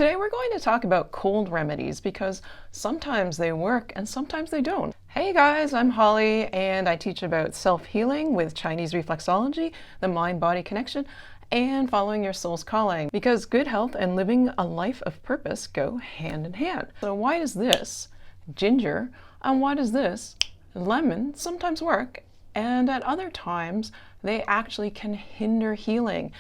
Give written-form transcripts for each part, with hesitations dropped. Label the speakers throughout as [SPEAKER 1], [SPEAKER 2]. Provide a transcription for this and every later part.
[SPEAKER 1] Today we're going to talk about cold remedies because sometimes they work and sometimes they don't. Hey guys, I'm Holly and I teach about self-healing with Chinese reflexology, the mind-body connection, and following your soul's calling, because good health and living a life of purpose go hand in hand. So why does this, ginger, and why does this, lemon, sometimes work, and at other times they actually can hinder healing?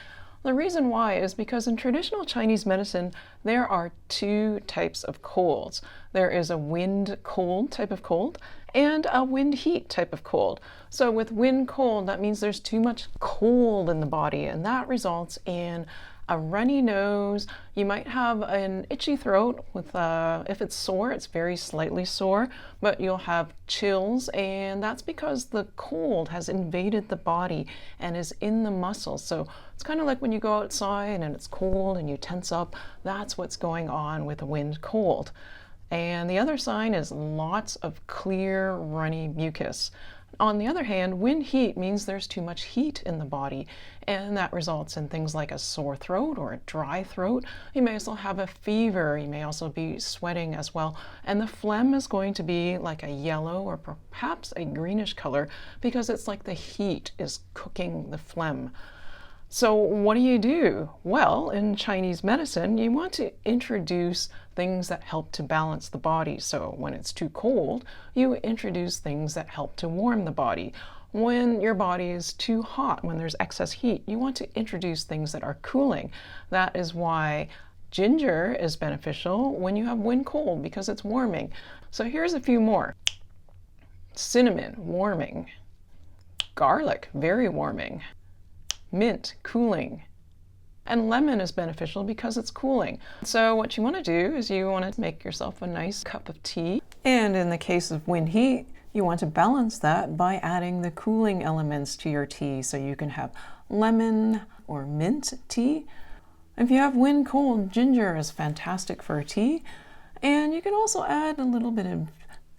[SPEAKER 1] The reason why is because in traditional Chinese medicine, there are two types of colds. There is a wind cold type of cold and a wind heat type of cold. So with wind cold, that means there's too much cold in the body, and that results in a runny nose. You might have an itchy throat with, if it's sore, it's very slightly sore, but you'll have chills, and that's because the cold has invaded the body and is in the muscles. So it's kind of like when you go outside and it's cold and you tense up. That's what's going on with a wind cold. And the other sign is lots of clear, runny mucus. On the other hand, wind heat means there's too much heat in the body, and that results in things like a sore throat or a dry throat. You may also have a fever. You may also be sweating as well. And the phlegm is going to be like a yellow or perhaps a greenish color because it's like the heat is cooking the phlegm. So what do? Well, in Chinese medicine, you want to introduce things that help to balance the body. So when it's too cold, you introduce things that help to warm the body. When your body is too hot, when there's excess heat, you want to introduce things that are cooling. That is why ginger is beneficial when you have wind cold, because it's warming. So here's a few more. Cinnamon, warming. Garlic, very warming. Mint, cooling. And lemon is beneficial because it's cooling. So what you want to do is you want to make yourself a nice cup of tea. And in the case of wind heat, you want to balance that by adding the cooling elements to your tea. So you can have lemon or mint tea. If you have wind cold, ginger is fantastic for a tea. And you can also add a little bit of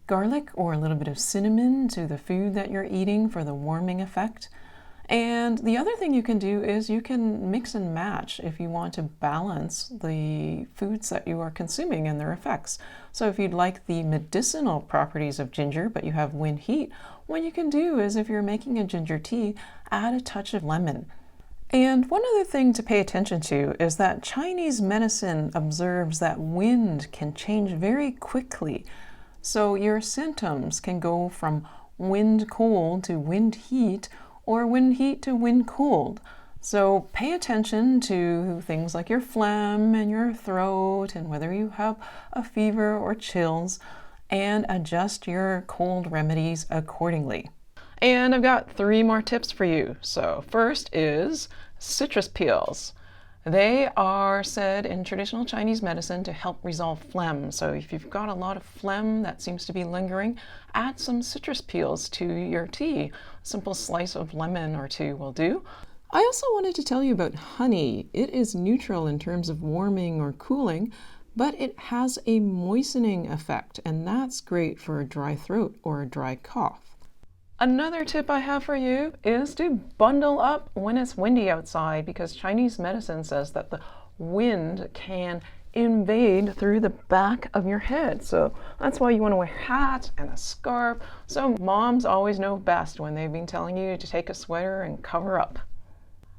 [SPEAKER 1] garlic or a little bit of cinnamon to the food that you're eating for the warming effect. And the other thing you can do is you can mix and match if you want to balance the foods that you are consuming and their effects. So if you'd like the medicinal properties of ginger, but you have wind heat, what you can do is if you're making a ginger tea, add a touch of lemon. And one other thing to pay attention to is that Chinese medicine observes that wind can change very quickly. So your symptoms can go from wind cold to wind heat, or wind heat to wind cold. So pay attention to things like your phlegm and your throat and whether you have a fever or chills, and adjust your cold remedies accordingly. And I've got 3 more tips for you. So first is citrus peels. They are said in traditional Chinese medicine to help resolve phlegm. So if you've got a lot of phlegm that seems to be lingering, add some citrus peels to your tea. A simple slice of lemon or 2 will do. I also wanted to tell you about honey. It is neutral in terms of warming or cooling, but it has a moistening effect, and that's great for a dry throat or a dry cough. Another tip I have for you is to bundle up when it's windy outside, because Chinese medicine says that the wind can invade through the back of your head. So that's why you want to wear a hat and a scarf. So moms always know best when they've been telling you to take a sweater and cover up.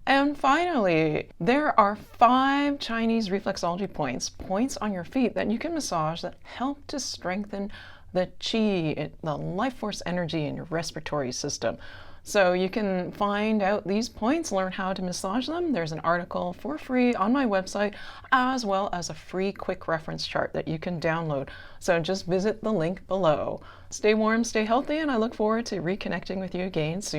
[SPEAKER 1] And finally, there are 5 Chinese reflexology points on your feet that you can massage that help to strengthen the qi, the life force energy in your respiratory system. So you can find out these points, learn how to massage them. There's an article for free on my website, as well as a free quick reference chart that you can download. So just visit the link below. Stay warm, stay healthy, and I look forward to reconnecting with you again soon.